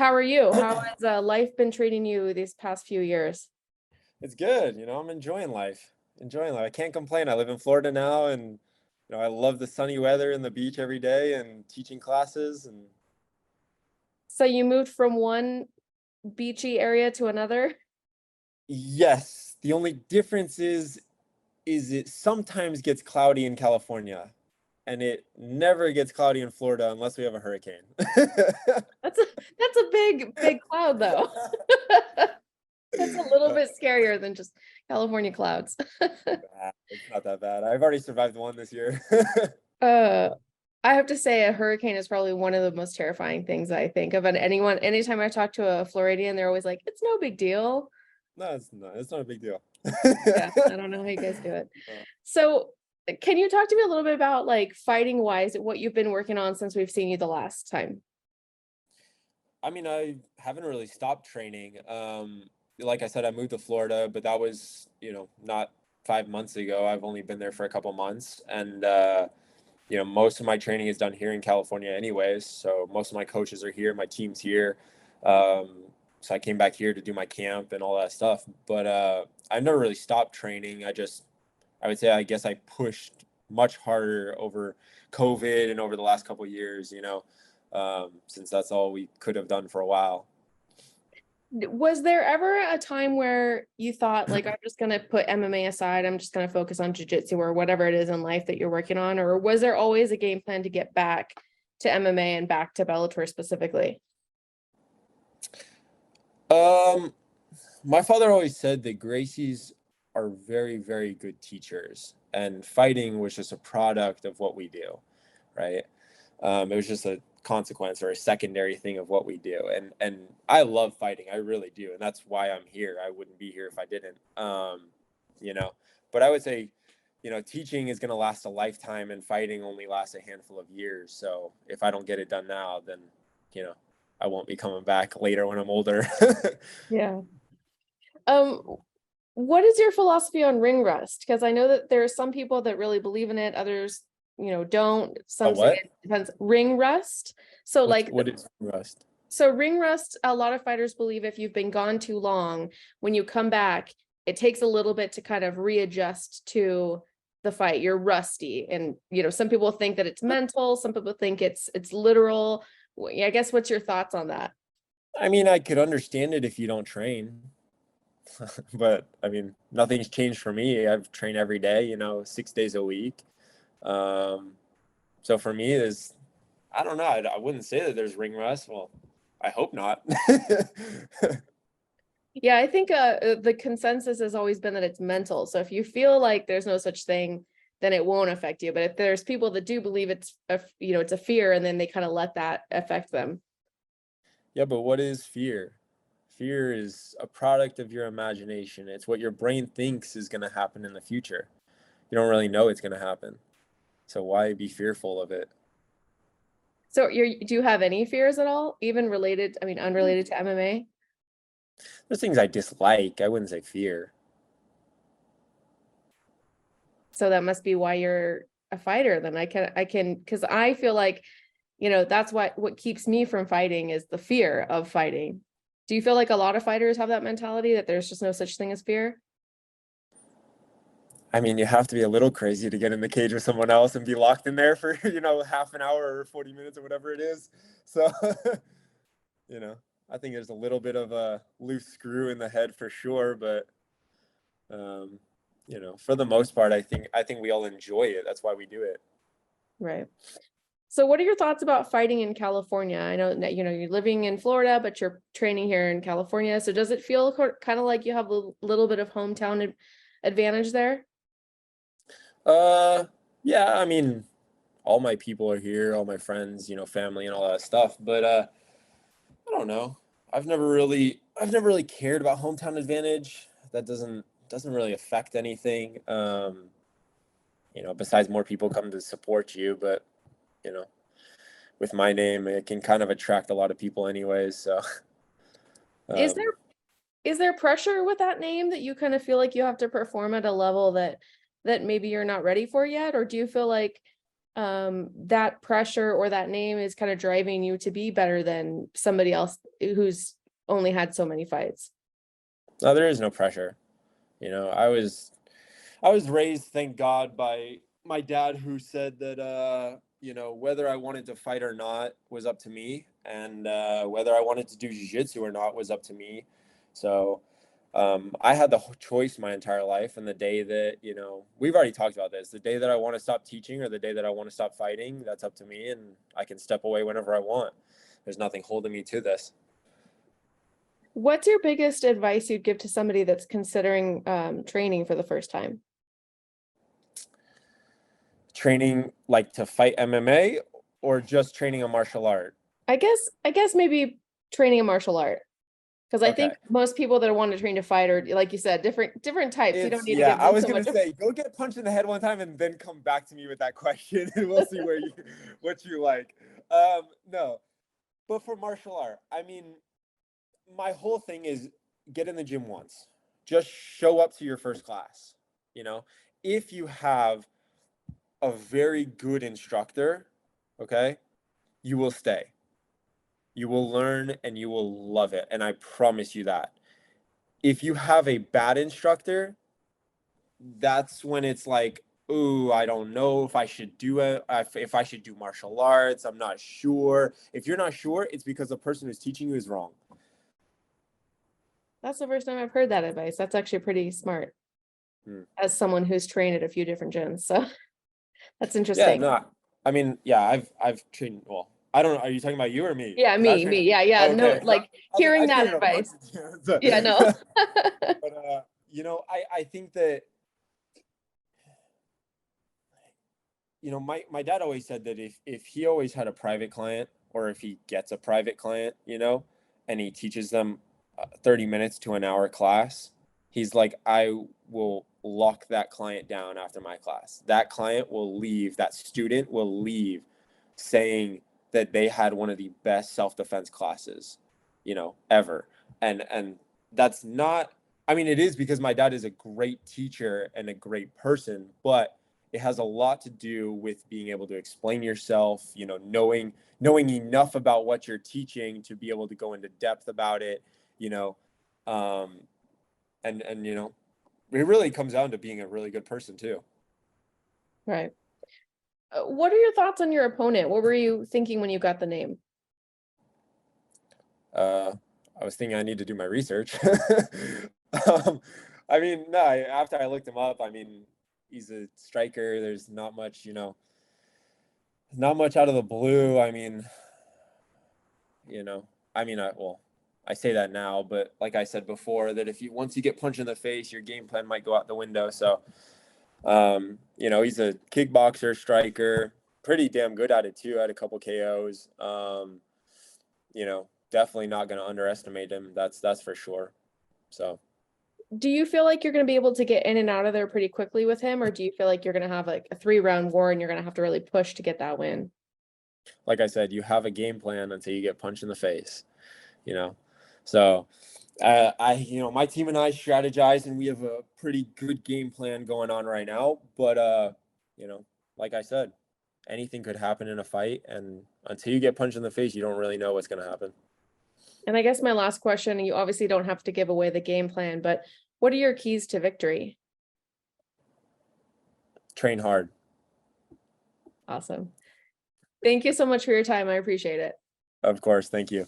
How are you? How has life been treating you these past few years? It's good, I'm enjoying life. Enjoying life. I can't complain. I live in Florida now and I love the sunny weather and the beach every day and teaching classes and So you moved from one beachy area to another? yes, the only difference is it sometimes gets cloudy in California and it never gets cloudy in Florida unless we have a hurricane. That's a that's a big cloud though. That's a little Uh, bit scarier than just California clouds. it's not that bad. I've already survived one this year. Uh, I have to say a hurricane is probably one of the most terrifying things I think of. And anytime I talk to a Floridian, they're always like, it's no big deal. No, it's not. It's not a big deal. Yeah, I don't know how you guys do it. Uh, So, can you talk to me a little bit about like fighting wise, what you've been working on since we've seen you the last time? I mean, I haven't really stopped training. Like I said, I moved to Florida, but that was, not 5 months ago. I've only been there for a couple months, and most of my training is done here in California, anyways. So most of my coaches are here, my team's here. Um, so I came back here to do my camp and all that stuff. But I've never really stopped training. I would say, I guess I pushed much harder over COVID and over the last couple of years, since that's all we could have done for a while. Was there ever a time where you thought, like, I'm just going to put MMA aside, I'm just going to focus on jujitsu or whatever it is in life that you're working on? Or was there always a game plan to get back to MMA and back to Bellator specifically? Um, my father always said that Gracies are very, very good teachers, and fighting was just a product of what we do, right? It was just a consequence or a secondary thing of what we do, and I love fighting, I really do, and that's why I'm here. I wouldn't be here if I didn't. You know, but I would say, teaching is going to last a lifetime, and fighting only lasts a handful of years. So if I don't get it done now, then you know, I won't be coming back later when I'm older. Yeah. Um, what is your philosophy on ring rust? Because I know that there are some people that really believe in it, others, don't. A Some say what? it depends. Ring rust. So like What is rust? so ring rust, a lot of fighters believe if you've been gone too long, when you come back, it takes a little bit to kind of readjust to the fight. You're rusty. And some people think that it's mental, some people think it's literal. I guess what's your thoughts on that? I mean, I could understand it if you don't train, but I mean, nothing's changed for me. I've trained every day, 6 days a week. Um, so for me, I don't know. I wouldn't say that there's ring rust. Well, I hope not. Yeah, I think the consensus has always been that it's mental. So if you feel like there's no such thing, then it won't affect you. But if there's people that do believe it's a fear, and then they kind of let that affect them. Yeah, but what is fear? Fear is a product of your imagination. It's what your brain thinks is going to happen in the future. You don't really know it's going to happen. So why be fearful of it? So do you have any fears at all, even related, I mean, unrelated to MMA? There's things I dislike. I wouldn't say fear. So that must be why you're a fighter. Then I can, because I feel like, that's what keeps me from fighting is the fear of fighting. Do you feel like a lot of fighters have that mentality that there's just no such thing as fear? I mean, you have to be a little crazy to get in the cage with someone else and be locked in there for, half an hour or 40 minutes or whatever it is. So, you know, I think there's a little bit of a loose screw in the head for sure, but um, for the most part, I think we all enjoy it. That's why we do it. Right. So what are your thoughts about fighting in California? I know that you're living in Florida, but you're training here in California. So does it feel kind of like you have a little bit of hometown advantage there? Uh, yeah, I mean, all my people are here, all my friends, family and all that stuff, but I don't know. I've never really cared about hometown advantage. That doesn't really affect anything. Besides more people come to support you, but you know, with my name, it can kind of attract a lot of people anyways. So, Is um, there is there pressure with that name that you kind of feel like you have to perform at a level that maybe you're not ready for yet? Or do you feel like that pressure or that name is kind of driving you to be better than somebody else who's only had so many fights? No, there is no pressure. I was raised, thank God, by my dad, who said that whether I wanted to fight or not was up to me, and whether I wanted to do jiu-jitsu or not was up to me. So I had the choice my entire life, and the day that we've already talked about this, the day that I want to stop teaching or the day that I want to stop fighting, that's up to me, and I can step away whenever I want. There's nothing holding me to this. What's your biggest advice you'd give to somebody that's considering training for the first time? Training like to fight MMA or just training a martial art? I guess maybe training a martial art. Because I Okay. think most people that want to train to fight are, like you said, different types. You don't need to Yeah, give I them was so gonna much. say, go get punched in the head one time and then come back to me with that question, and we'll see what you like. No, but for martial art, I mean, my whole thing is get in the gym once. Just show up to your first class. You know, if you have a very good instructor, okay, you will stay. You will learn and you will love it, and I promise you that. If you have a bad instructor, that's when it's like, ooh, I don't know if I should do it, if I should do martial arts. I'm not sure. If you're not sure, it's because the person who's teaching you is wrong. That's the first time I've heard that advice. That's actually pretty smart Hmm. as someone who's trained at a few different gyms. So that's Yeah, interesting. no, I mean, yeah, I've trained. Well, I don't know. Are you talking about you or me? Yeah, Because I've me. trained. Yeah, yeah. Oh, No, okay, because like I was like, hearing I that trained a bunch advice. of gyms. Yeah, no. But I think that my dad always said that if he always had a private client, or if he gets a private client, and he teaches them 30 minutes to an hour class, he's like, I will lock that client down after my class. That client will leave, that student will leave saying that they had one of the best self-defense classes, ever. And that's not, I mean, it is because my dad is a great teacher and a great person, but it has a lot to do with being able to explain yourself, knowing enough about what you're teaching to be able to go into depth about it, you know um and it really comes down to being a really good person too. Right. What are your thoughts on your opponent? What were you thinking when you got the name? uh I was thinking I need to do my research. um I mean, no, after I looked him up, I mean, he's a striker. There's not much out of the blue. I mean, you know I say that now, but like I said before, that if you once you get punched in the face, your game plan might go out the window. So he's a kickboxer, striker, pretty damn good at it too. Had a couple KOs. Definitely not going to underestimate him. That's for sure. So, Do you feel like you're going to be able to get in and out of there pretty quickly with him, or do you feel like you're going to have like a 3-round war and you're going to have to really push to get that win? like I said, you have a game plan until you get punched in the face. You know, so my team and I strategize, and we have a pretty good game plan going on right now. But you know, like I said, anything could happen in a fight, and until you get punched in the face, you don't really know what's going to happen. And I guess my last question, you obviously don't have to give away the game plan, but what are your keys to victory? Train hard. Awesome. Thank you so much for your time. I appreciate it. Of course. Thank you.